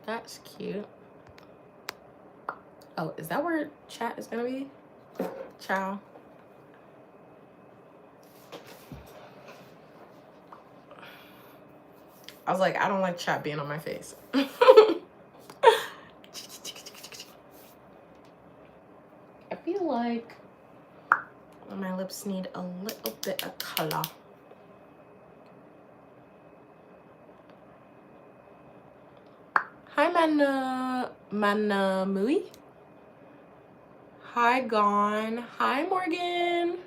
That's cute. Oh, is that where chat is gonna be? Ciao. I was like, I don't like chat being on my face. I feel like my lips need a little bit of color. Hi, Manamui. Hi, Gone. Hi, Morgan.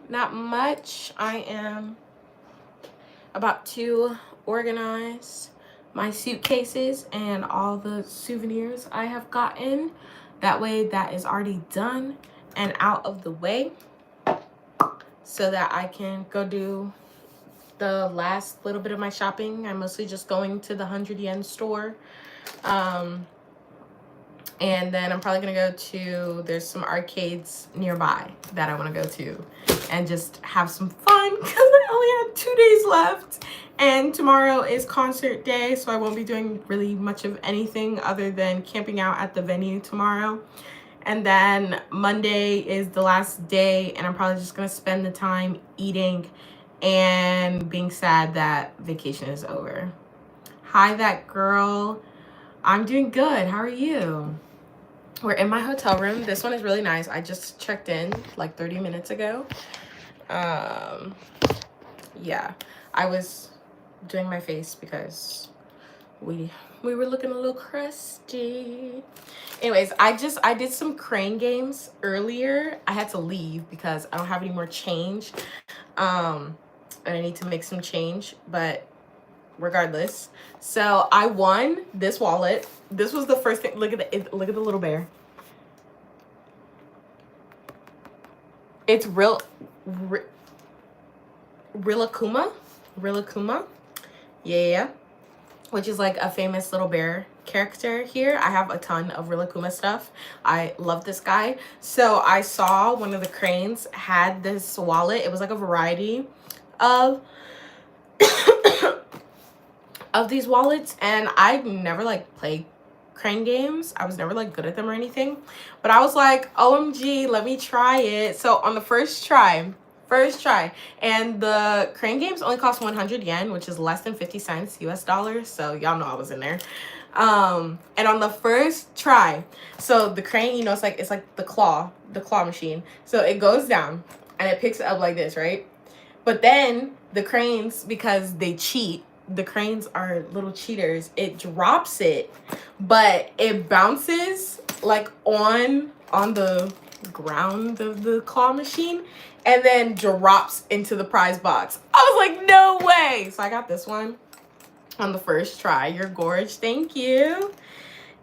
Not much. I am about to organize my suitcases and all the souvenirs I have gotten. That way that is already done and out of the way so that I can go do the last little bit of my shopping. I'm mostly just going to the 100 yen store. And then I'm probably gonna go to, there's some arcades nearby that I wanna go to and just have some fun because I only have 2 days left. And tomorrow is concert day, so I won't be doing really much of anything other than camping out at the venue tomorrow. And then Monday is the last day, and I'm probably just gonna spend the time eating and being sad that vacation is over. Hi, that girl. I'm doing good. How are you? We're in my hotel room. This one is really nice. I just checked in like 30 minutes ago. Yeah, I was doing my face because we were looking a little crusty. Anyways, I did some crane games earlier. I had to leave because I don't have any more change. And I need to make some change, but regardless. So I won this wallet. This was the first thing. Look at the little bear. It's Rilakkuma. Yeah. Which is like a famous little bear character here. I have a ton of Rilakkuma stuff. I love this guy. So I saw one of the cranes had this wallet. It was like a variety of of these wallets, and I never like played crane games. I was never like good at them or anything, but I was like, OMG, let me try it. So on the first try, and the crane games only cost 100 yen, which is less than 50 cents US dollars, so y'all know I was in there. And on the first try, so the crane, you know, it's like the claw machine, so it goes down and it picks it up like this, right? But then the cranes, because they cheat, the cranes are little cheaters, it drops it, but it bounces like on the ground of the claw machine and then drops into the prize box. I was like, no way. So I got this one on the first try. You're gorgeous. Thank you.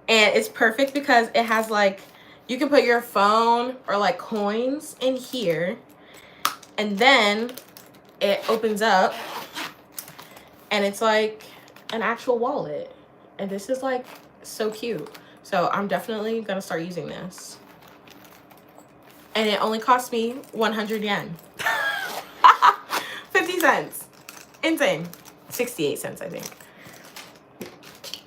And it's perfect because it has like, you can put your phone or like coins in here, and then it opens up and it's like an actual wallet. And this is like so cute. So I'm definitely gonna start using this. And it only cost me 100 yen. 50 cents. Insane. 68 cents, I think.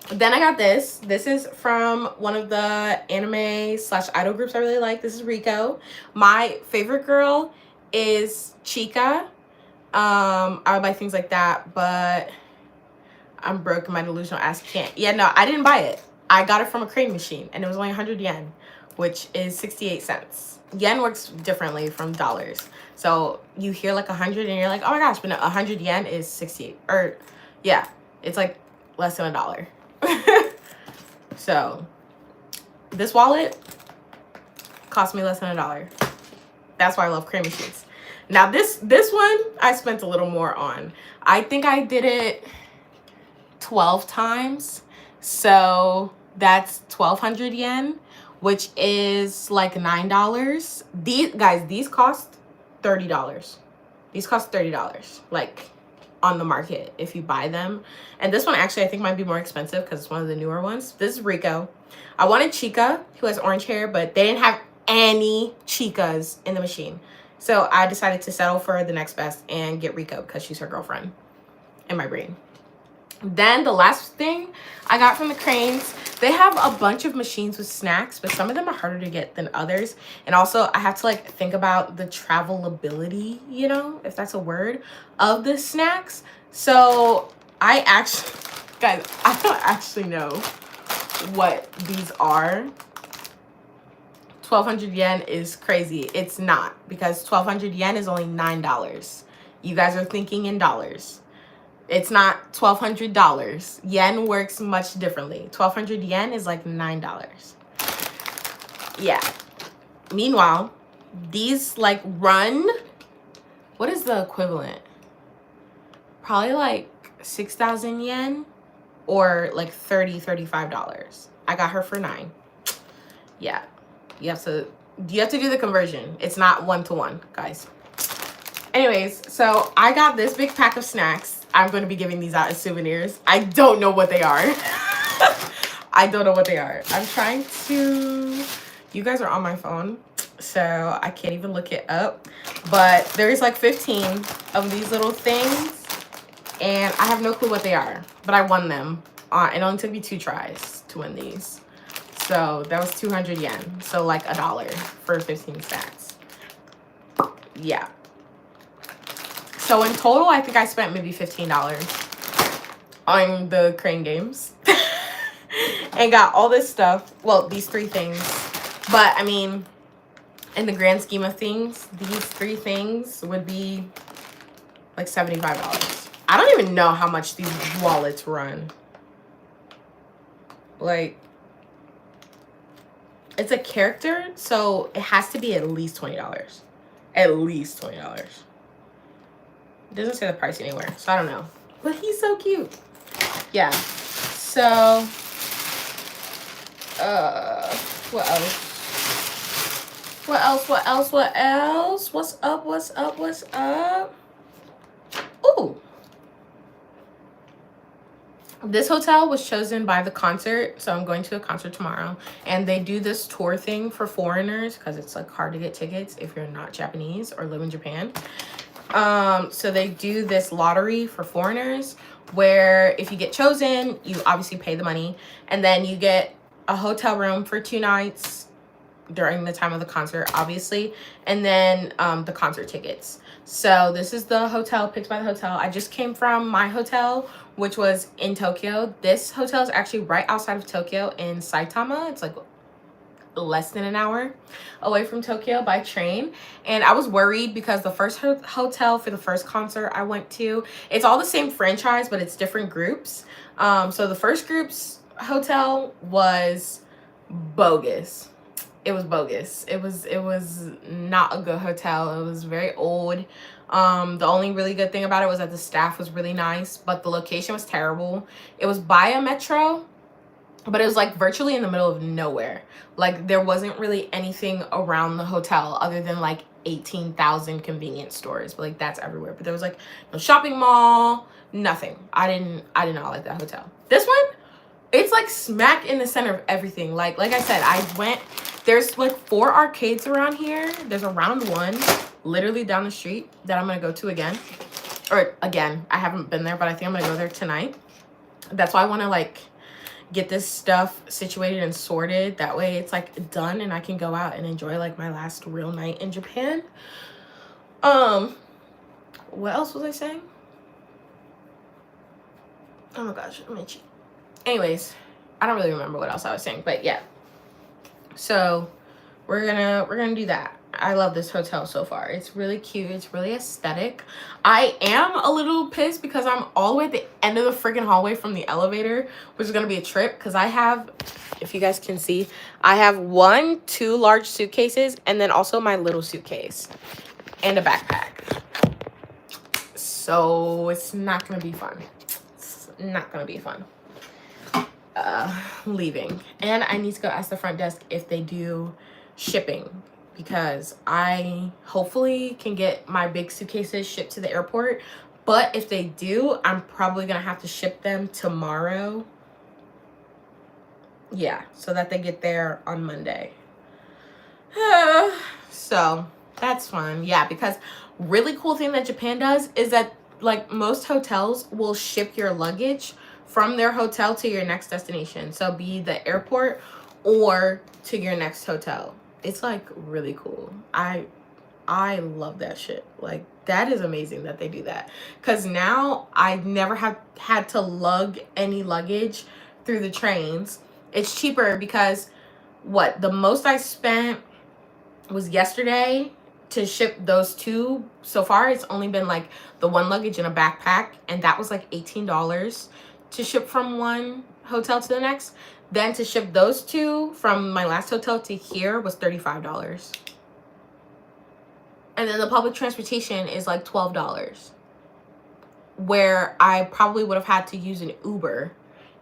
Then I got this. This is from one of the anime / idol groups I really like. This is Rico. My favorite girl is Chica. I would buy things like that, but I'm broke and my delusional ass can't. Yeah, no, I didn't buy it. I got it from a crane machine, and it was only 100 yen, which is 68 cents. Yen works differently from dollars. So you hear like 100 and you're like, oh my gosh, but no, 100 yen is 68, or yeah, it's like less than $1. So this wallet cost me less than $1. That's why I love crane machines. Now this one I spent a little more on. I think I did it 12 times. So that's 1,200 yen, which is like $9. These cost $30. These cost $30, like on the market if you buy them. And this one actually I think might be more expensive because it's one of the newer ones. This is Rico. I wanted Chica, who has orange hair, but they didn't have any Chicas in the machine. So I decided to settle for the next best and get Rico because she's her girlfriend in my brain. Then the last thing I got from the Cranes, they have a bunch of machines with snacks, but some of them are harder to get than others. And also I have to like think about the travelability, you know, if that's a word, of the snacks. So I actually, guys, I don't actually know what these are. 1,200 yen is crazy. It's not, because 1,200 yen is only $9. You guys are thinking in dollars. It's not $1,200. Yen works much differently. 1,200 yen is like $9. Yeah. Meanwhile, these like run, what is the equivalent? Probably like 6,000 yen or like $35. I got her for $9. Yeah. You have to do the conversion. It's not 1-to-1, guys. Anyways, so I got this big pack of snacks. I'm going to be giving these out as souvenirs. I don't know what they are. I don't know what they are. I'm trying to... You guys are on my phone, so I can't even look it up. But there's like 15 of these little things, and I have no clue what they are. But I won them. It only took me 2 tries to win these. So that was 200 yen. So like $1 for 15 snacks. Yeah. So in total, I think I spent maybe $15 on the Crane games and got all this stuff. Well, these 3 things. But I mean, in the grand scheme of things, these 3 things would be like $75. I don't even know how much these wallets run. Like, it's a character, so it has to be at least $20. At least $20. It doesn't say the price anywhere, so I don't know. But he's so cute. Yeah. So, what else? What else? What's up? Ooh. This hotel was chosen by the concert, so I'm going to a concert tomorrow, and they do this tour thing for foreigners because it's like hard to get tickets if you're not Japanese or live in Japan. So they do this lottery for foreigners where if you get chosen, you obviously pay the money, and then you get a hotel room for 2 nights during the time of the concert, obviously, and then the concert tickets. So this is the hotel picked by the hotel. I just came from my hotel, which was in Tokyo. This hotel is actually right outside of Tokyo in Saitama. It's like less than an hour away from Tokyo by train. And I was worried because the first hotel for the first concert I went to, it's all the same franchise, but it's different groups. So the first group's hotel was bogus. It was bogus. It was not a good hotel. It was very old. The only really good thing about it was that the staff was really nice, but the location was terrible. It was by a metro, but it was like virtually in the middle of nowhere. Like there wasn't really anything around the hotel other than like 18,000 convenience stores, but like that's everywhere. But there was like no shopping mall, nothing. I did not like that hotel. This one, it's like smack in the center of everything. Like I said, I went, there's like 4 arcades around here. There's a round 1 literally down the street that I'm gonna go to again. Or again, I haven't been there, but I think I'm gonna go there tonight. That's why I wanna like get this stuff situated and sorted. That way it's like done and I can go out and enjoy like my last real night in Japan. What else was I saying? Oh my gosh, I'm itchy. Anyways, I don't really remember what else I was saying, but yeah. So we're gonna do that. I love this hotel so far. It's really cute. It's really aesthetic. I am a little pissed because I'm all the way at the end of the freaking hallway from the elevator, which is gonna be a trip because I have, if you guys can see, I have 2 large suitcases and then also my little suitcase and a backpack. So it's not gonna be fun. It's not gonna be fun. Leaving, and I need to go ask the front desk if they do shipping because I hopefully can get my big suitcases shipped to the airport, but if they do, I'm probably gonna have to ship them tomorrow, yeah, so that they get there on Monday. So that's fun. Yeah, because really cool thing that Japan does is that like most hotels will ship your luggage from their hotel to your next destination. So be the airport or to your next hotel. It's like really cool. I love that shit. Like, that is amazing that they do that. Because now I never have had to lug any luggage through the trains. It's cheaper because the most I spent was yesterday to ship those two. So far, it's only been like the one luggage in a backpack, and that was like $18 to ship from one hotel to the next. Then to ship those two from my last hotel to here was $35. And then the public transportation is like $12, where I probably would have had to use an Uber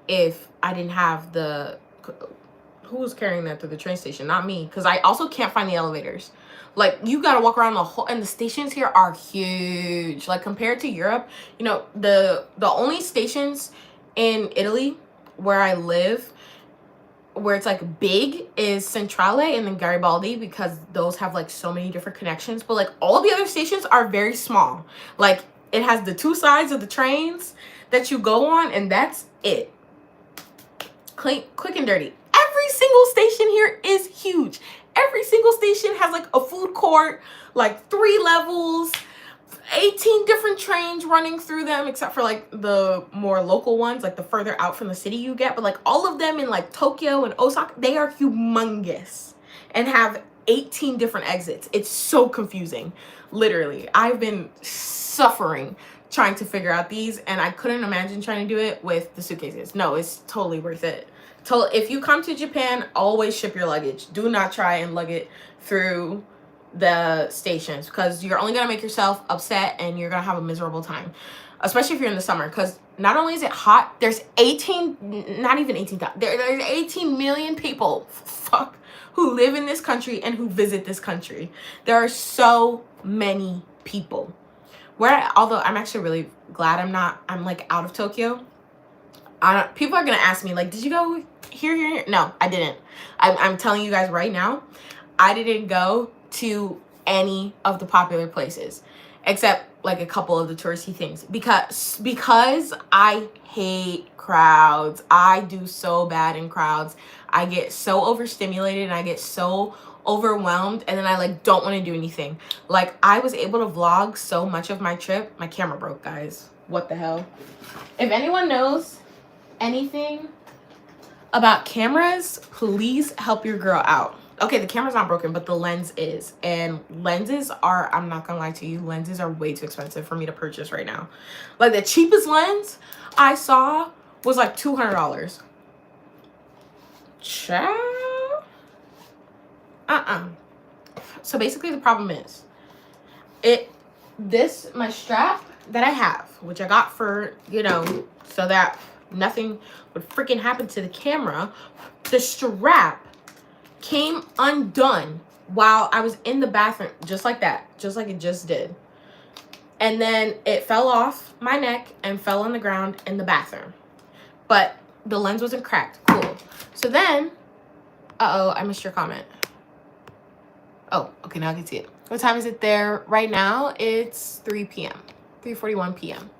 if I didn't have the... Who was carrying that through the train station? Not me, because I also can't find the elevators. Like, you gotta walk around the whole... And the stations here are huge. Like, compared to Europe, you know, the only stations in Italy where I live, where it's like big, is Centrale and then Garibaldi, because those have like so many different connections. But like all the other stations are very small. Like, it has the two sides of the trains that you go on, and that's it. Clean, quick and dirty. Every single station here is huge. Every single station has like a food court, like 3 levels, 18 different trains running through them, except for like the more local ones, like the further out from the city you get. But like all of them in like Tokyo and Osaka, they are humongous and have 18 different exits. It's so confusing. Literally, I've been suffering trying to figure out these, and I couldn't imagine trying to do it with the suitcases. No, it's totally worth it. If you come to Japan, always ship your luggage. Do not try and lug it through the stations, because you're only gonna make yourself upset and you're gonna have a miserable time, especially if you're in the summer. Because not only is it hot, there's 18, not even 18,000, there's 18 million people who live in this country and who visit this country. There are so many people. Although I'm actually really glad I'm like out of Tokyo. People are gonna ask me like, did you go here? No, I didn't. I'm telling you guys right now, I didn't go to any of the popular places except like a couple of the touristy things, because I hate crowds. I do so bad in crowds. I get so overstimulated and I get so overwhelmed, and then I like don't want to do anything. Like, I was able to vlog so much of my trip. My camera broke, guys. What the hell? If anyone knows anything about cameras, please help your girl out. Okay, the camera's not broken, but the lens is. And lenses are, I'm not gonna lie to you, lenses are way too expensive for me to purchase right now. Like, the cheapest lens I saw was like $200. Ciao. So basically the problem is, my strap that I have, which I got for, you know, so that nothing would freaking happen to the camera, the strap came undone while I was in the bathroom, just like that, just like it just did. And then it fell off my neck and fell on the ground in the bathroom. But the lens wasn't cracked. Cool. So then, I missed your comment. Oh, okay, now I can see it. What time is it there right now? It's 3 p.m. 3:41 p.m.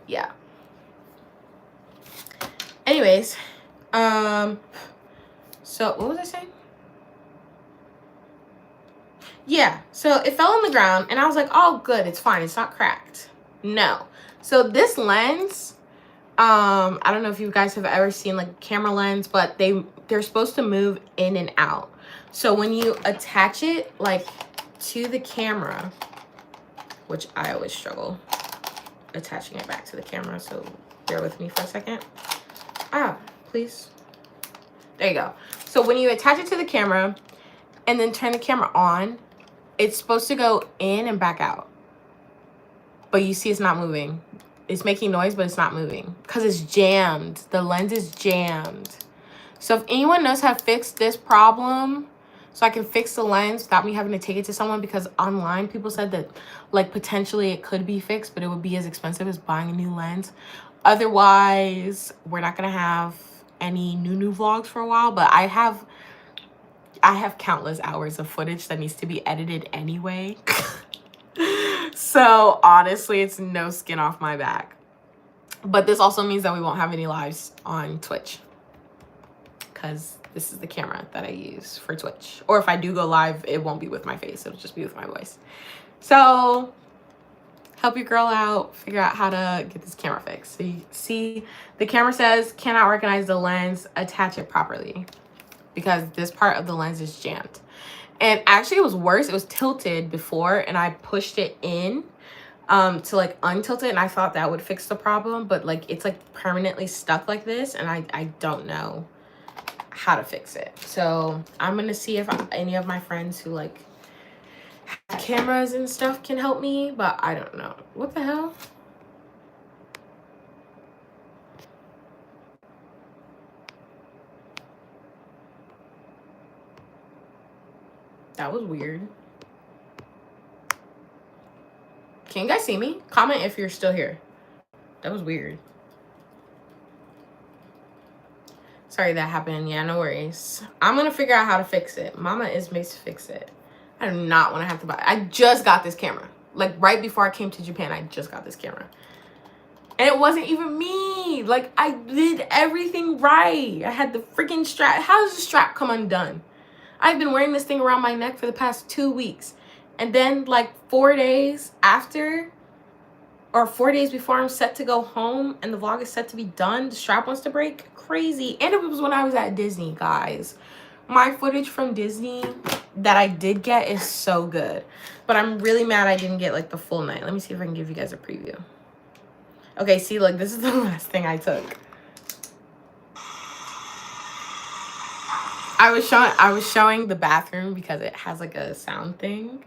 Yeah. Anyways, so what was I saying? Yeah, so it fell on the ground and I was like, oh, good, it's fine, it's not cracked. No. So this lens, I don't know if you guys have ever seen like a camera lens, but they're supposed to move in and out. So when you attach it like to the camera, which I always struggle attaching it back to the camera, so bear with me for a second. Please. There you go. So when you attach it to the camera and then turn the camera on, it's supposed to go in and back out. But you see it's not moving. It's making noise, but it's not moving because it's jammed. The lens is jammed. So if anyone knows how to fix this problem, so I can fix the lens without me having to take it to someone, because online people said that like potentially it could be fixed, but it would be as expensive as buying a new lens. Otherwise, we're not gonna have any new vlogs for a while. But I have countless hours of footage that needs to be edited anyway. So honestly, it's no skin off my back. But this also means that we won't have any lives on Twitch, because this is the camera that I use for Twitch. Or if I do go live, it won't be with my face. It'll just be with my voice. So help your girl out, figure out how to get this camera fixed. So you see the camera says cannot recognize the lens, attach it properly, because this part of the lens is jammed. And actually it was worse. It was tilted before and I pushed it in to like untilt it, and I thought that would fix the problem, but like it's like permanently stuck like this, and I don't know how to fix it. So I'm gonna see if any of my friends who like have cameras and stuff can help me, but I don't know. What the hell? That was weird. Can you guys see me? Comment if you're still here. That was weird. Sorry that happened. Yeah, no worries. I'm gonna figure out how to fix it. Mama is made to fix it. I do not want to have to buy. I just got this camera. Like right before I came to Japan, I just got this camera. And it wasn't even me. Like I did everything right. I had the freaking strap. How does the strap come undone? I've been wearing this thing around my neck for the past 2 weeks. And then like 4 days after, or 4 days before I'm set to go home and the vlog is set to be done, the strap wants to break. Crazy. And it was when I was at Disney, guys. My footage from Disney that I did get is so good. But I'm really mad I didn't get like the full night. Let me see if I can give you guys a preview. Okay, see, like this is the last thing I took. I was showing the bathroom because it has like a sound thing.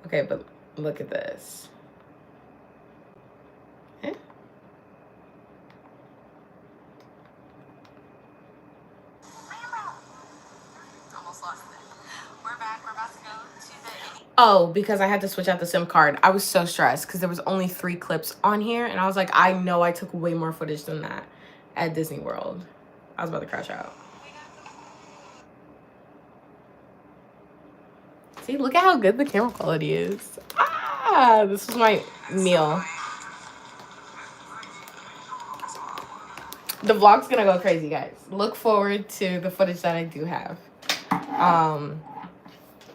Okay, but look at this. Eh? Almost lost it. We're back. We're about to go to the... Oh, because I had to switch out the SIM card. I was so stressed because there was only 3 clips on here, and I was like, I know I took way more footage than that at Disney World. I was about to crash out. See, look at how good the camera quality is. Ah, this was my meal. The vlog's gonna go crazy, guys. Look forward to the footage that I do have.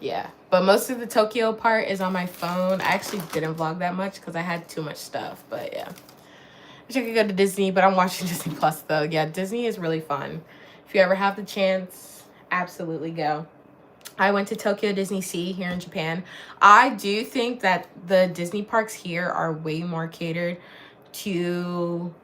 Yeah, but most of the Tokyo part is on my phone. I actually didn't vlog that much because I had too much stuff, but yeah. I wish I could go to Disney, but I'm watching Disney Plus though. Yeah, Disney is really fun. If you ever have the chance, absolutely go. I went to Tokyo Disney Sea here in Japan. I do think that the Disney parks here are way more catered to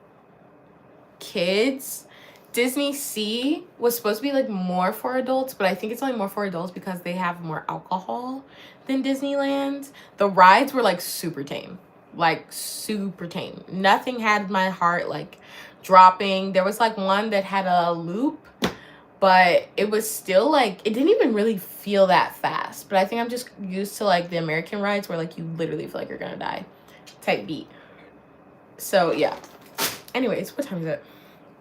kids. Disney Sea was supposed to be like more for adults, but I think it's only more for adults because they have more alcohol than Disneyland. The rides were like super tame. Like super tame. Nothing had my heart like dropping. There was like one that had a loop, but it was still like, it didn't even really feel that fast. But I think I'm just used to like the American rides where like you literally feel like you're gonna die type beat. So yeah. Anyways, what time is it?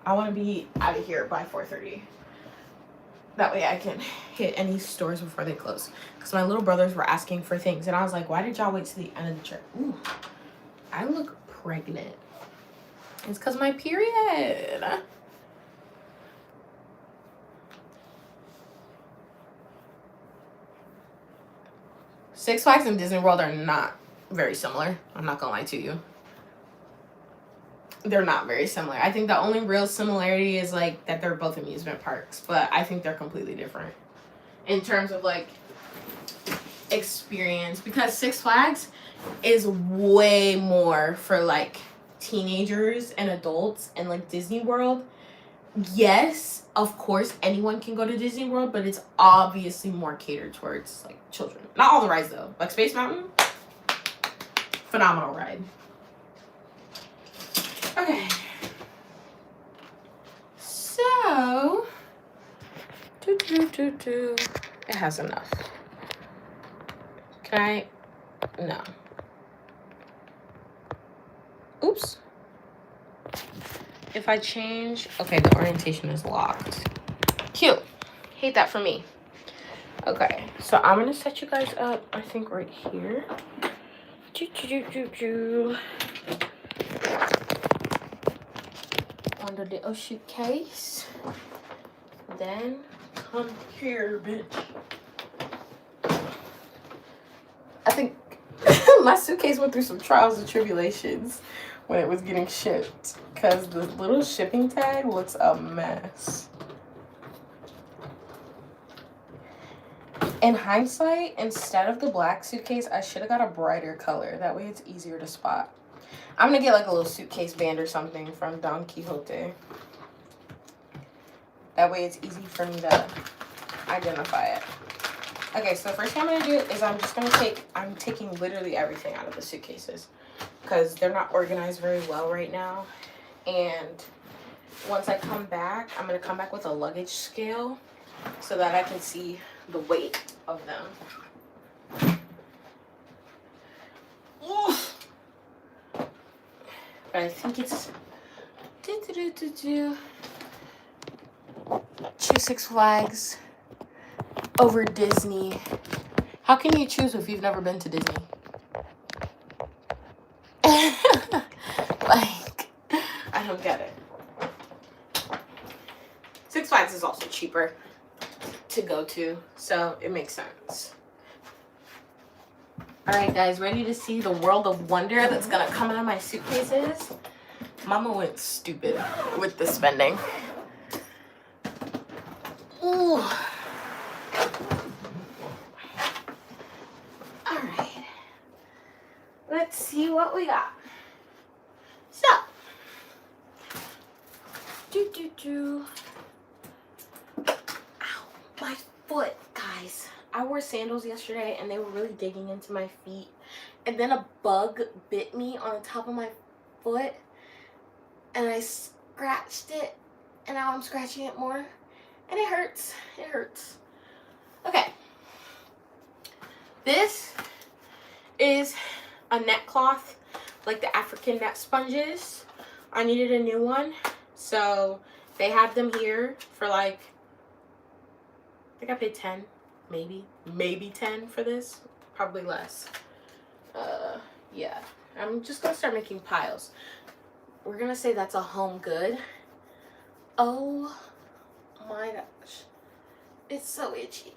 I want to be out of here by 4:30. That way I can hit any stores before they close. Because my little brothers were asking for things. And I was like, why did y'all wait to the end of the trip? Ooh, I look pregnant. It's because my period. Six Flags and Disney World are not very similar. I'm not gonna lie to you. They're not very similar. I think the only real similarity is like that they're both amusement parks, but I think they're completely different in terms of like experience, because Six Flags is way more for like teenagers and adults, and like Disney World, yes, of course anyone can go to Disney World, but it's obviously more catered towards like children. Not all the rides though. Like Space Mountain, phenomenal ride. Okay, so it has enough. Can I? No. Oops. If I change, okay, the orientation is locked. Cute. Hate that for me. Okay, so I'm gonna set you guys up, I think right here. the little suitcase. Then come here, bitch. I think my suitcase went through some trials and tribulations when it was getting shipped, because the little shipping tag looks a mess. In hindsight, instead of the black suitcase, I should have got a brighter color. That way it's easier to spot. I'm gonna get like a little suitcase band or something from Don Quixote. That way it's easy for me to identify it. Okay, so the first thing I'm gonna do is I'm taking literally everything out of the suitcases because they're not organized very well right now. And once I come back, I'm gonna come back with a luggage scale so that I can see the weight of them. Oof. But I think it's choose Six Flags over Disney. How can you choose if you've never been to Disney? Like, I don't get it. Six Flags is also cheaper to go to, so it makes sense. All right, guys, ready to see the world of wonder that's gonna come out of my suitcases? Mama went stupid with the spending. Ooh. All right. Let's see what we got. So, Ow, my foot, guys. I wore sandals yesterday and they were really digging into my feet. And then a bug bit me on the top of my foot. And I scratched it. And now I'm scratching it more. And it hurts. It hurts. Okay. This is a net cloth, like the African net sponges. I needed a new one. So they had them here for like, I think I paid 10, maybe 10 for this. Probably less. Yeah. I'm just gonna start making piles. We're gonna say that's a home good. Oh my gosh. It's so itchy.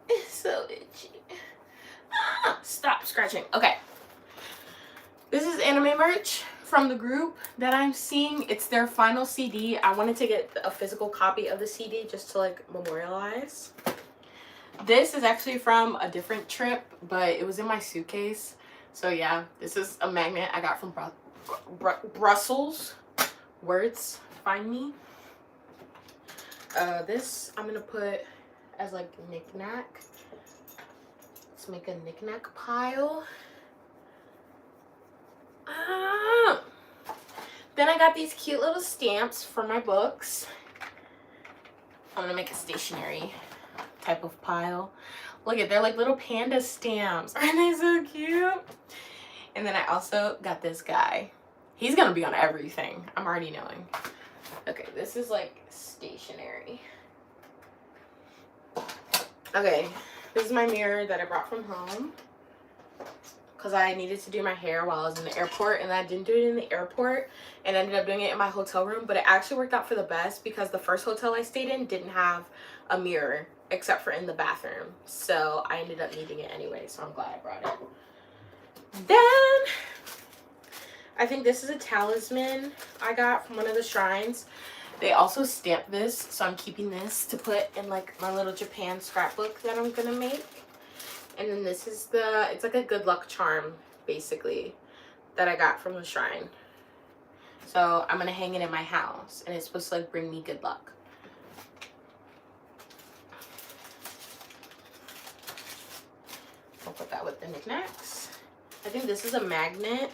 It's so itchy. Ah, stop scratching. Okay. This is anime merch from the group that I'm seeing. It's their final CD. I wanted to get a physical copy of the CD just to like memorialize. This is actually from a different trip, but it was in my suitcase. So yeah, this is a magnet I got from Brussels. Words, find me. This I'm gonna put as like knick-knack. Let's make a knick-knack pile. Then I got these cute little stamps for my books. I'm gonna make a stationery type of pile. Look at, they're like little panda stamps. Aren't they so cute? And then I also got this guy. He's gonna be on everything. I'm already knowing. Okay, this is like stationery. Okay, this is my mirror that I brought from home because I needed to do my hair while I was in the airport, and I didn't do it in the airport and ended up doing it in my hotel room. But it actually worked out for the best because the first hotel I stayed in didn't have a mirror except for in the bathroom. So I ended up needing it anyway, so I'm glad I brought it. Then I think this is a talisman I got from one of the shrines. They also stamped this, so I'm keeping this to put in like my little Japan scrapbook that I'm gonna make. And then this is it's like a good luck charm, basically, that I got from the shrine. So I'm gonna hang it in my house, and it's supposed to like bring me good luck. I'll put that with the knickknacks. I think this is a magnet.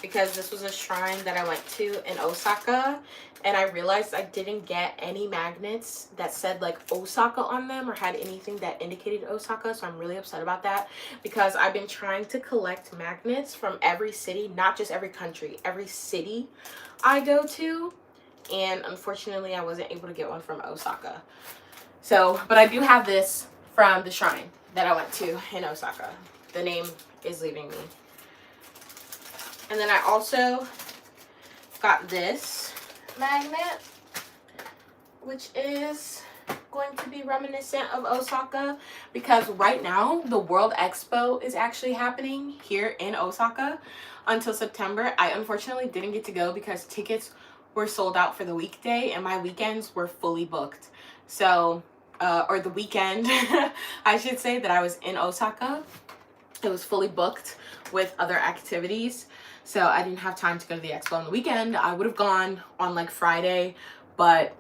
Because this was a shrine that I went to in Osaka, and I realized I didn't get any magnets that said like Osaka on them or had anything that indicated Osaka, so I'm really upset about that because I've been trying to collect magnets from every city, not just every country, every city I go to, and unfortunately I wasn't able to get one from Osaka. So, but I do have this from the shrine that I went to in Osaka. The name is leaving me. And then I also got this magnet, which is going to be reminiscent of Osaka, because right now the World Expo is actually happening here in Osaka until September. I unfortunately didn't get to go because tickets were sold out for the weekday and my weekends were fully booked. So or the weekend I should say that I was in Osaka, it was fully booked with other activities, so I didn't have time to go to the expo on the weekend. I would have gone on like Friday, but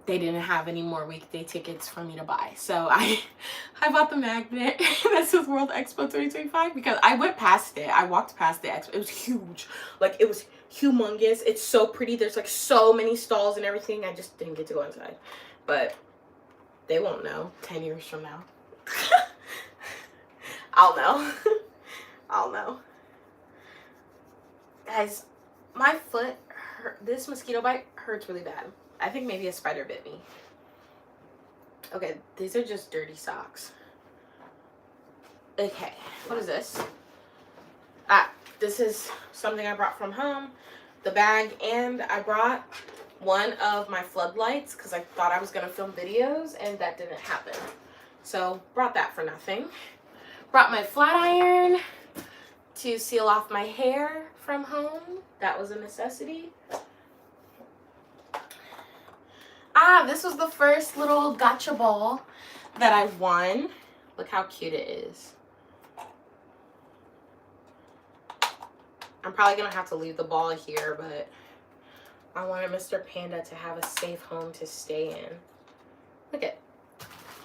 they didn't have any more weekday tickets for me to buy. So I bought the magnet that says World Expo 2025 because I went past it. I walked past the expo. It was huge. Like, it was humongous. It's so pretty. There's like so many stalls and everything. I just didn't get to go inside. But they won't know 10 years from now. I'll know. I'll know. Guys, my foot, this mosquito bite hurts really bad. I think maybe a spider bit me. Okay, these are just dirty socks. Okay, what is this? This is something I brought from home. The bag, and I brought one of my floodlights because I thought I was going to film videos and that didn't happen. So, brought that for nothing. Brought my flat iron to seal off my hair from home. That was a necessity. This was the first little gotcha ball that I won. Look how cute it is. I'm probably going to have to leave the ball here, but I wanted Mr. Panda to have a safe home to stay in. Look at,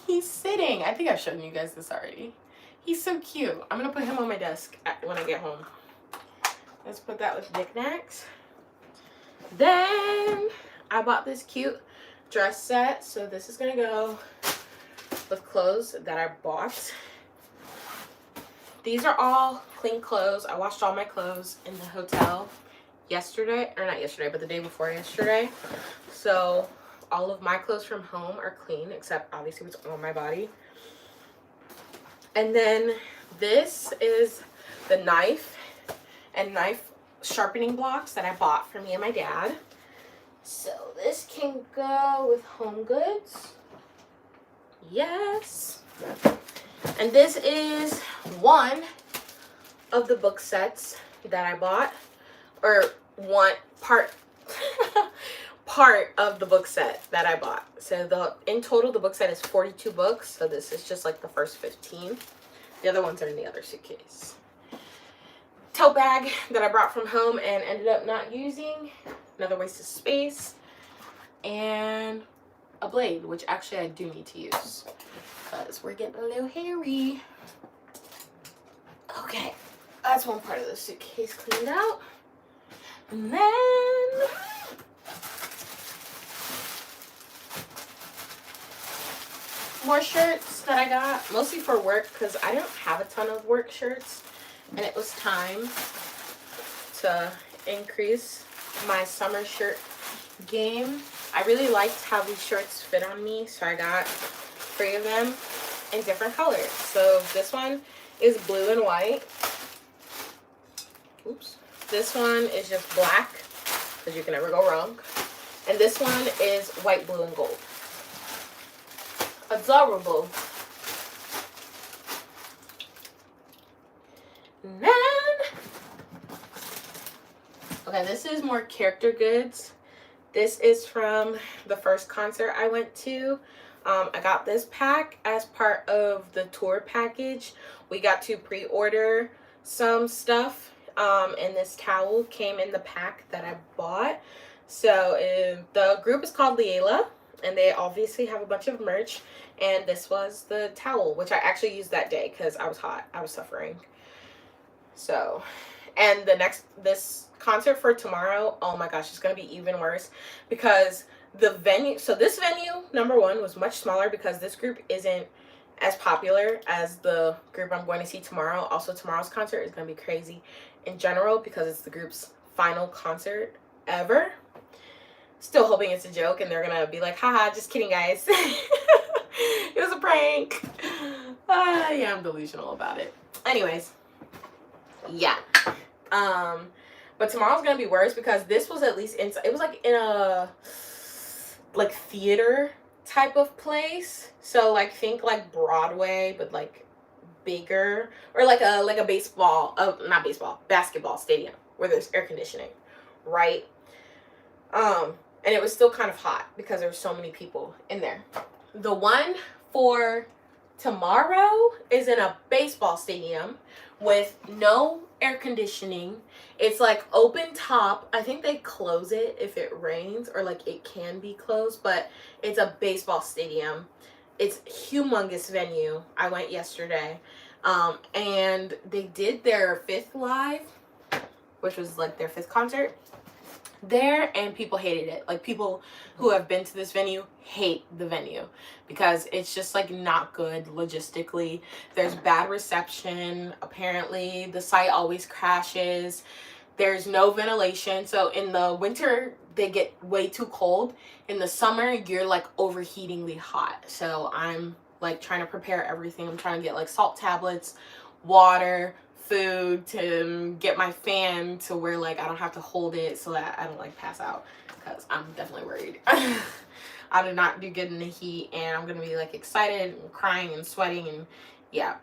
he's sitting. I think I've shown you guys this already. He's so cute. I'm going to put him on my desk when I get home. Let's put that with knickknacks. Then I bought this cute dress set. So this is going to go with clothes that I bought. These are all clean clothes. I washed all my clothes in the hotel yesterday, or not yesterday, but the day before yesterday. So all of my clothes from home are clean, except obviously what's on my body. And then this is the knife and knife sharpening blocks that I bought for me and my dad. So this can go with Home Goods. Yes. And this is one of the book sets that I bought, or one part of the book set that I bought. So in total the book set is 42 books, so this is just like the first 15. The other ones are in the other suitcase. Tote bag that I brought from home and ended up not using, another waste of space, and a blade, which actually I do need to use because we're getting a little hairy. Okay, that's one part of the suitcase cleaned out. And then more shirts that I got, mostly for work because I don't have a ton of work shirts and it was time to increase my summer shirt game. I really liked how these shirts fit on me, so I got 3 of them in different colors. So this one is blue and white. Oops. This one is just black, because you can never go wrong. And this one is white, blue, and gold. Adorable. And then, okay, this is more character goods. This is from the first concert I went to. I got this pack as part of the tour package. We got to pre-order some stuff, and this towel came in the pack that I bought. So the group is called Liela, and they obviously have a bunch of merch, and this was the towel, which I actually used that day because I was hot. I was suffering. So, and this concert for tomorrow, oh my gosh, it's going to be even worse because the venue, so this venue, number one, was much smaller because this group isn't as popular as the group I'm going to see tomorrow. Also, tomorrow's concert is going to be crazy in general because it's the group's final concert ever. Still hoping it's a joke and they're going to be like, haha, just kidding, guys. It was a prank. Yeah, I'm delusional about it. Anyways, yeah. But tomorrow's gonna be worse because this was at least inside. It was like in a like theater type of place. So like think like Broadway, but like bigger, or like a baseball, not baseball, basketball stadium where there's air conditioning, right? And it was still kind of hot because there were so many people in there. The one for tomorrow is in a baseball stadium with no air conditioning. It's like open top. I think they close it if it rains, or like it can be closed, but it's a baseball stadium. It's humongous venue. I went yesterday. And they did their 5th live, which was like their 5th concert there, and people hated it. Like, people who have been to this venue hate the venue because it's just like not good logistically. There's bad reception. Apparently the site always crashes. There's no ventilation, so in the winter they get way too cold. In the summer you're like overheatingly hot. So I'm like trying to prepare everything. I'm trying to get like salt tablets, water, food, to get my fan to where like I don't have to hold it so that I don't like pass out, because I'm definitely worried. I did not do good in the heat, and I'm gonna be like excited and crying and sweating, and yeah.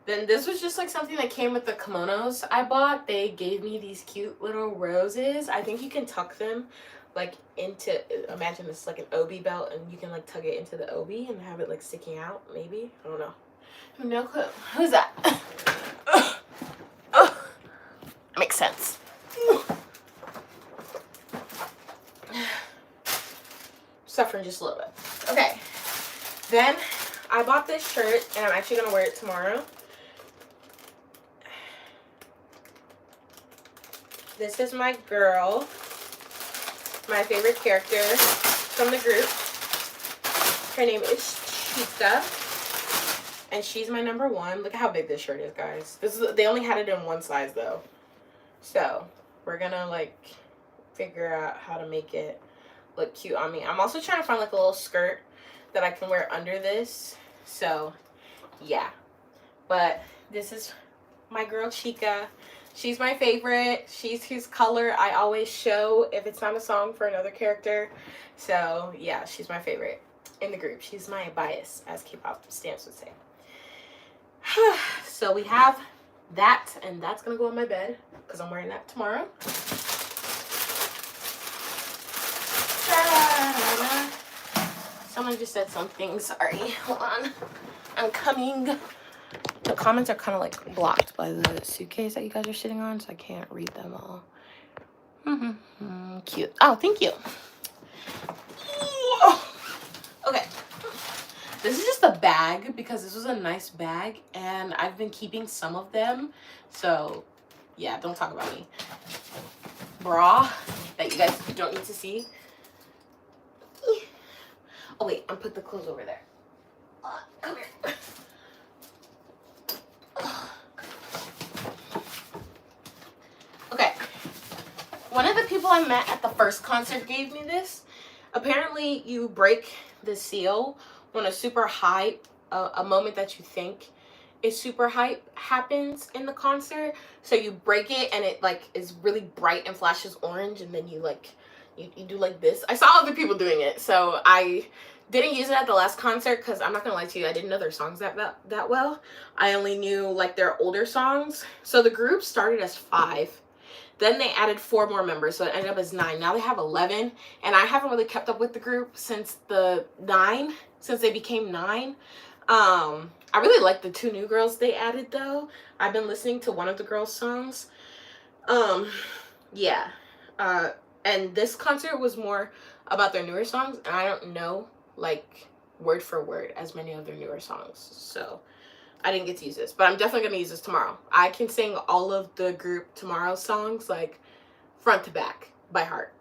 Then this was just like something that came with the kimonos I bought. They gave me these cute little roses. I think you can tuck them like into, imagine this like an obi belt, and you can like tug it into the obi and have it like sticking out, maybe. I don't know. No clue. Who's that? Makes sense. Suffering just a little bit. Okay. Then I bought this shirt, and I'm actually going to wear it tomorrow. This is my girl. My favorite character from the group. Her name is Chica. And she's my number 1. Look at how big this shirt is, guys. They only had it in one size, though. So, we're gonna, like, figure out how to make it look cute on me. I'm also trying to find, like, a little skirt that I can wear under this. So, yeah. But this is my girl, Chica. She's my favorite. She's whose color I always show if it's not a song for another character. So, yeah, she's my favorite in the group. She's my bias, as K-pop stans would say. So we have that, and that's gonna go on my bed because I'm wearing that tomorrow. Someone just said something. Sorry. Hold on. I'm coming. The comments are kind of like blocked by the suitcase that you guys are sitting on, so I can't read them all. Cute. Oh, thank you. Okay. This is just a bag because this was a nice bag, and I've been keeping some of them. So, yeah, don't talk about me. Bra that you guys don't need to see. Oh, wait, I'm putting the clothes over there. Come here. Okay. One of the people I met at the first concert gave me this. Apparently, you break the seal when a super hype, a moment that you think is super hype happens in the concert. So you break it, and it like is really bright and flashes orange, and then you like you do like this. I saw other people doing it, so I didn't use it at the last concert because I'm not gonna lie to you, I didn't know their songs that well. I only knew like their older songs. So the group started as 5. Then they added 4 more members, so it ended up as 9. Now they have 11, and I haven't really kept up with the group since they became 9. I really like the 2 new girls they added, though. I've been listening to one of the girls' songs. Yeah. And this concert was more about their newer songs, and I don't know, like, word for word as many of their newer songs, so I didn't get to use this, but I'm definitely gonna use this tomorrow. I can sing all of the group tomorrow songs, like, front to back by heart.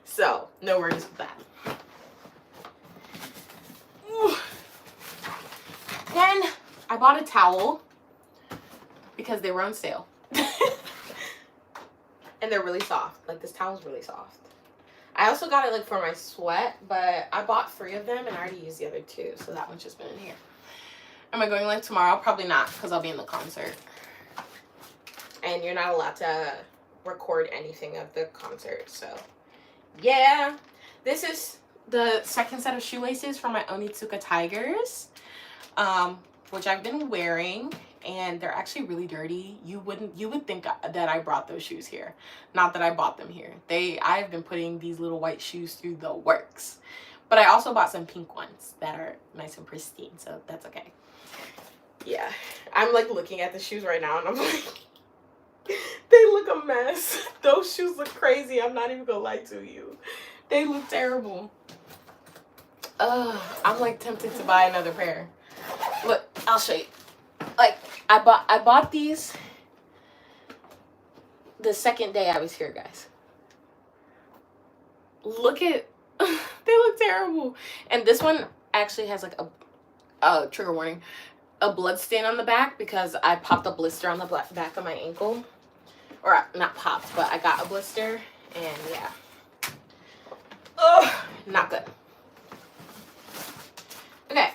So no worries with that. Then I bought a towel because they were on sale. And they're really soft. Like, this towel's really soft. I also got it like for my sweat, but I bought 3 of them and I already used the other 2, so that one's just been in here. Am I going live tomorrow? Probably not, because I'll be in the concert. and you're not allowed to record anything of the concert. So yeah, this is the second set of shoelaces for my Onitsuka Tigers, which I've been wearing, and they're actually really dirty. You would think that I brought those shoes here, not that I bought them here. I've been putting these little white shoes through the works, but I also bought some pink ones that are nice and pristine, so that's okay. Yeah, I'm like looking at the shoes right now and I'm like, they look a mess. Those shoes look crazy. I'm not even gonna lie to you. They look terrible. I'm like tempted to buy another pair. Look, I'll show you. Like, I bought these the second day I was here, guys. Look at, they look terrible. And this one actually has like a trigger warning, a blood stain on the back because I popped a blister on the back of my ankle. Or not popped, but I got a blister, and yeah. Ugh, not good. Okay,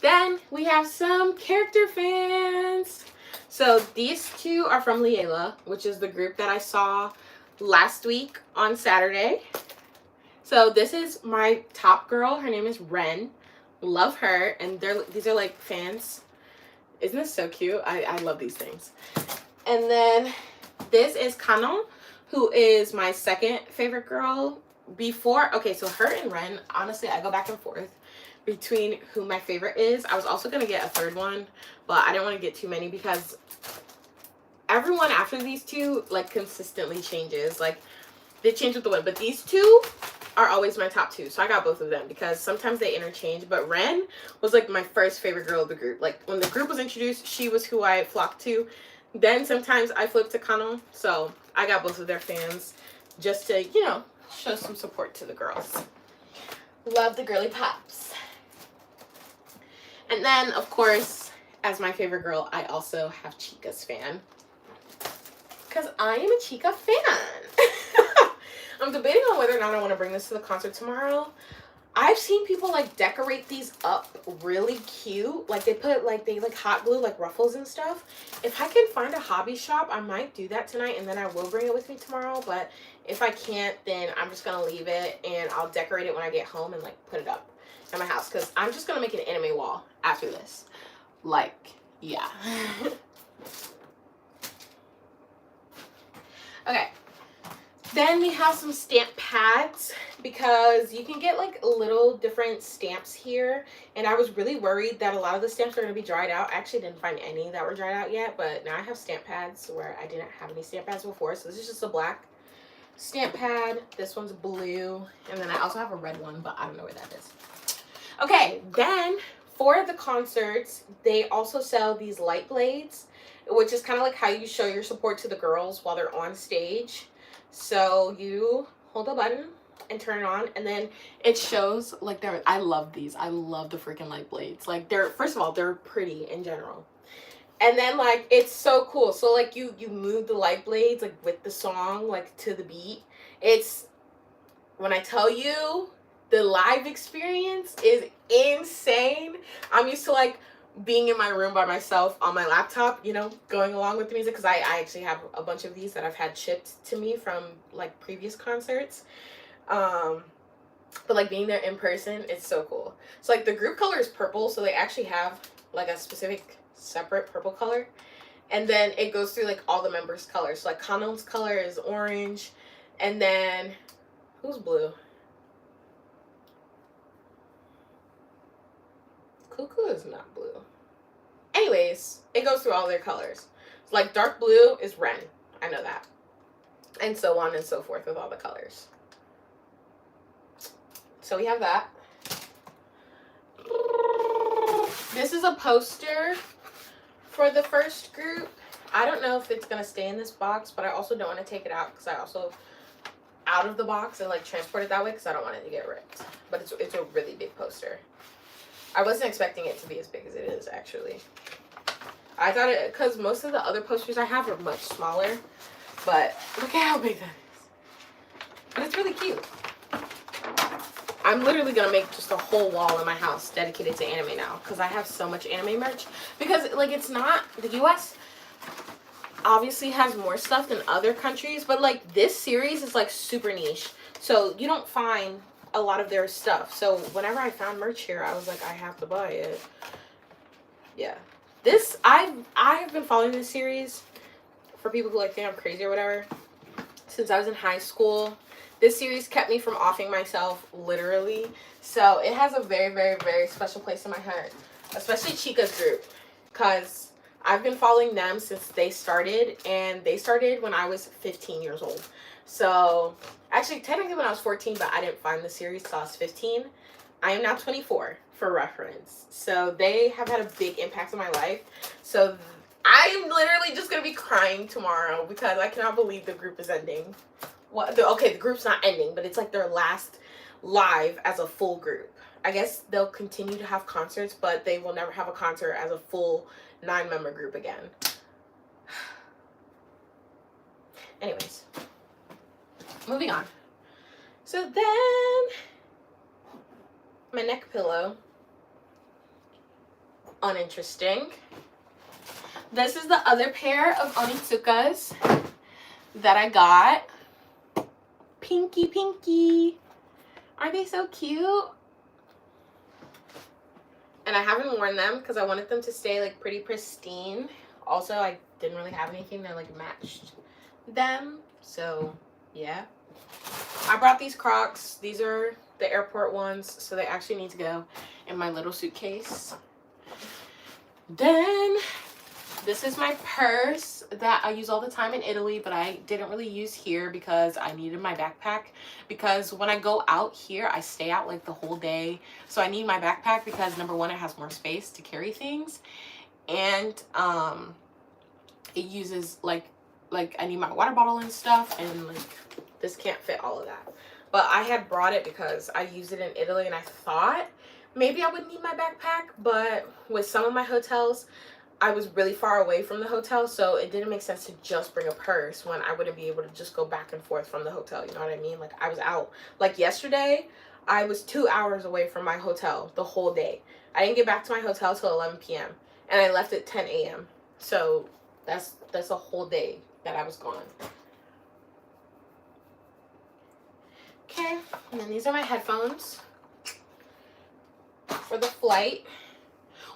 then we have some character fans. So these two are from Liela, which is the group that I saw last week on Saturday. So this is my top girl. Her name is Ren. Love her, and these are like fans. Isn't this so cute? I love these things. And then this is Kano, who is my second favorite girl. Okay, so her and Ren, honestly, I go back and forth between who my favorite is. I was also going to get a third one, but I didn't want to get too many because everyone after these two, like, consistently changes. Like, they change with the wind, but these two are always my top two. So I got both of them because sometimes they interchange, but Ren was, like, my first favorite girl of the group. Like, when the group was introduced, she was who I flocked to. Then sometimes I flip to Kano, so I got both of their fans just to, you know, show some support to the girls. Love the girly pops. And then, of course, as my favorite girl, I also have Chika's fan. Because I am a Chika fan. I'm debating on whether or not I want to bring this to the concert tomorrow. I've seen people like decorate these up really cute. Like they hot glue like ruffles and stuff. If I can find a hobby shop, I might do that tonight and then I will bring it with me tomorrow. But if I can't, then I'm just going to leave it and I'll decorate it when I get home and like put it up in my house. Because I'm just going to make an anime wall after this. Like, yeah. Okay. Then we have some stamp pads because you can get like little different stamps here. And I was really worried that a lot of the stamps are going to be dried out. I actually didn't find any that were dried out yet, but now I have stamp pads where I didn't have any stamp pads before. So this is just a black stamp pad. This one's blue. And then I also have a red one, but I don't know where that is. Okay, then for the concerts, they also sell these light blades, which is kind of like how you show your support to the girls while they're on stage. So you hold the button and turn it on, and then it shows like I love these. I love the freaking light blades. Like first of all, they're pretty in general. And then like it's so cool. So like you move the light blades like with the song like to the beat. It's when I tell you the live experience is insane. I'm used to like being in my room by myself on my laptop, you know, going along with the music, because I actually have a bunch of these that I've had shipped to me from like previous concerts. But like being there in person, it's so cool. So like the group color is purple, so they actually have like a specific separate purple color, and then it goes through like all the members' colors. So like Kano's color is orange, and then who's blue? Cuckoo is not blue. Anyways, it goes through all their colors. So like dark blue is Ren. I know that. And so on and so forth with all the colors. So we have that. This is a poster for the first group. I don't know if it's going to stay in this box, but I also don't want to take it out because I also out of the box and like transport it that way because I don't want it to get ripped. But it's a really big poster. I wasn't expecting it to be as big as it is, actually. I thought it, because most of the other posters I have are much smaller. But look at how big that is. But it's really cute. I'm literally going to make just a whole wall in my house dedicated to anime now. Because I have so much anime merch. Because, like, it's not the US. obviously has more stuff than other countries, but like this series is like super niche. So you don't find a lot of their stuff. So whenever I found merch here, I was like, I have to buy it. Yeah. This I have been following this series, for people who like think I'm crazy or whatever, since I was in high school. This series kept me from offing myself, literally. So it has a very, very, very special place in my heart, especially Chica's group, because I've been following them since they started, and they started when I was 15 years old. So actually, technically when I was 14, but I didn't find the series till I was 15. I am now 24, for reference. So they have had a big impact on my life. So I'm literally just going to be crying tomorrow because I cannot believe the group is ending. Okay, the group's not ending, but it's like their last live as a full group. I guess they'll continue to have concerts, but they will never have a concert as a full 9-member group again. Anyways, moving on. So then, my neck pillow. Uninteresting. This is the other pair of Onitsukas that I got. Pinky, pinky. Aren't they so cute? And I haven't worn them because I wanted them to stay like pretty pristine. Also, I didn't really have anything that like matched them. So, yeah. I brought these Crocs. These are the airport ones, so they actually need to go in my little suitcase. Then this is my purse that I use all the time in Italy, but I didn't really use here because I needed my backpack. Because when I go out here, I stay out like the whole day. So I need my backpack because number one, it has more space to carry things. And it uses like I need my water bottle and stuff, and like this can't fit all of that. But I had brought it because I used it in Italy, and I thought maybe I would need my backpack, but with some of my hotels, I was really far away from the hotel, so it didn't make sense to just bring a purse when I wouldn't be able to just go back and forth from the hotel, you know what I mean? Like, I was out. Like, yesterday, I was 2 hours away from my hotel the whole day. I didn't get back to my hotel till 11 p.m., and I left at 10 a.m., so that's a whole day that I was gone. Okay, and then these are my headphones for the flight,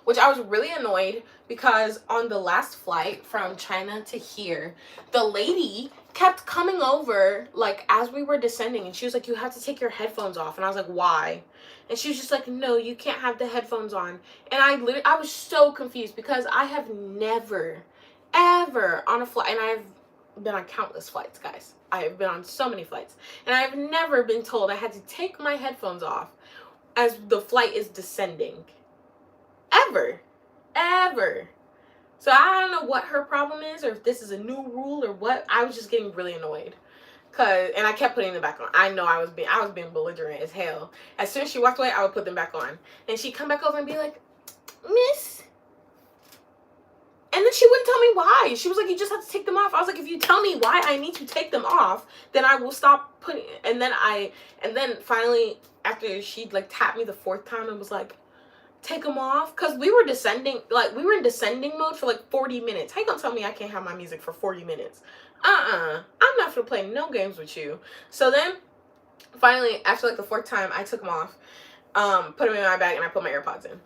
which I was really annoyed because on the last flight from China to here, the lady kept coming over like as we were descending, and she was like, you have to take your headphones off. And I was like, why? And she was just like, no, you can't have the headphones on. And I was so confused because I have never ever on a flight, and I've been on countless flights, guys. I have been on so many flights, and I've never been told I had to take my headphones off as the flight is descending. Ever. So I don't know what her problem is, or if this is a new rule or what. I was just getting really annoyed. And I kept putting them back on. I know I was being belligerent as hell. As soon as she walked away, I would put them back on. And she'd come back over and be like, Miss. And then she wouldn't tell me why. She was like, you just have to take them off. I was like, if you tell me why I need to take them off, then I will stop putting. And then finally, after she like tapped me the 4th time and was like, take them off, because we were descending, like we were in descending mode for like 40 minutes. How you gonna tell me I can't have my music for 40 minutes? I'm not gonna play no games with you. So then finally, after like the 4th time, I took them off, put them in my bag, and I put my AirPods in.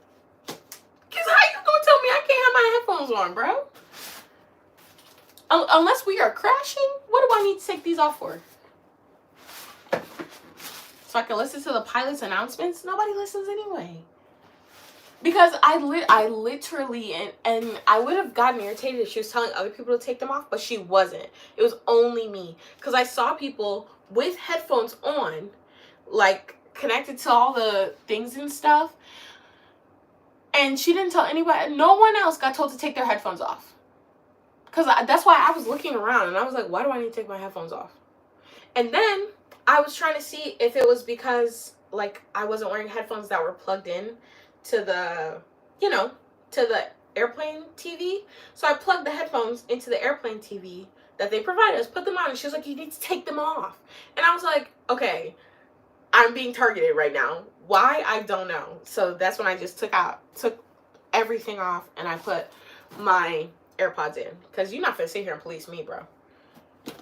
Because how you gonna tell me I can't have my headphones on, bro? Unless we are crashing, what do I need to take these off for? So I can listen to the pilot's announcements? Nobody listens anyway. Because I literally, and I would have gotten irritated if she was telling other people to take them off, but she wasn't. It was only me. Because I saw people with headphones on, like, connected to all the things and stuff. And she didn't tell anybody. No one else got told to take their headphones off. Because that's why I was looking around, and I was like, why do I need to take my headphones off? And then I was trying to see if it was because, like, I wasn't wearing headphones that were plugged in to the, to the airplane TV. So I plugged the headphones into the airplane TV that they provided us, put them on, and she was like, you need to take them off. And I was like, okay, I'm being targeted right now. Why? I don't know. So that's when I just took everything off, and I put my AirPods in, because you're not finna sit here and police me, bro.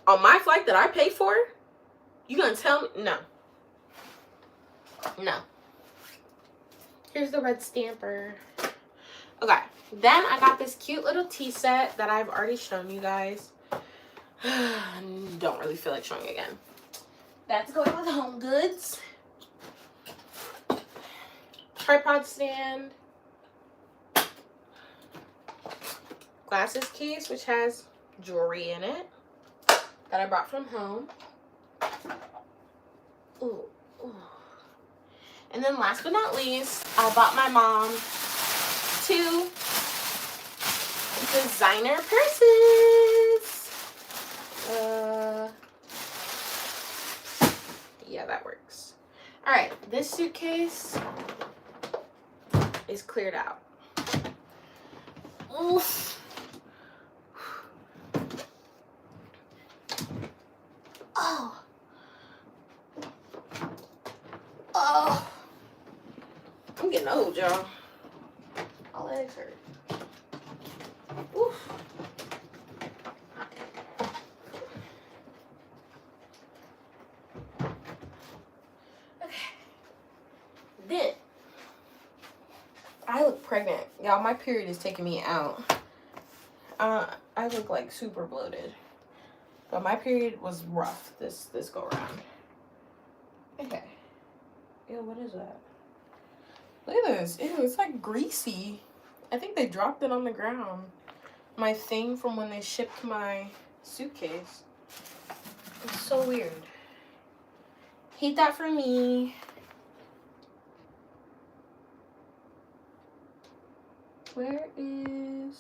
On my flight that I paid for, you gonna tell me? No. No. Here's the red stamper. Okay. Then I got this cute little tea set that I've already shown you guys. Don't really feel like showing again. That's going with Home Goods. Tripod stand. Glasses case, which has jewelry in it that I brought from home. Ooh, ooh. And then last but not least, I bought my mom 2 designer purses. Yeah, that works. All right, this suitcase is cleared out. Oof. Oh. Oh. I'm getting old, y'all. My legs hurt. Oof. Okay. Then I look pregnant. Y'all, my period is taking me out. I look like super bloated. But my period was rough this go around. Okay. Ew, what is that? Look at this. Ew, it's like greasy. I think they dropped it on the ground. My thing from when they shipped my suitcase. It's so weird. Heat that for me. Where is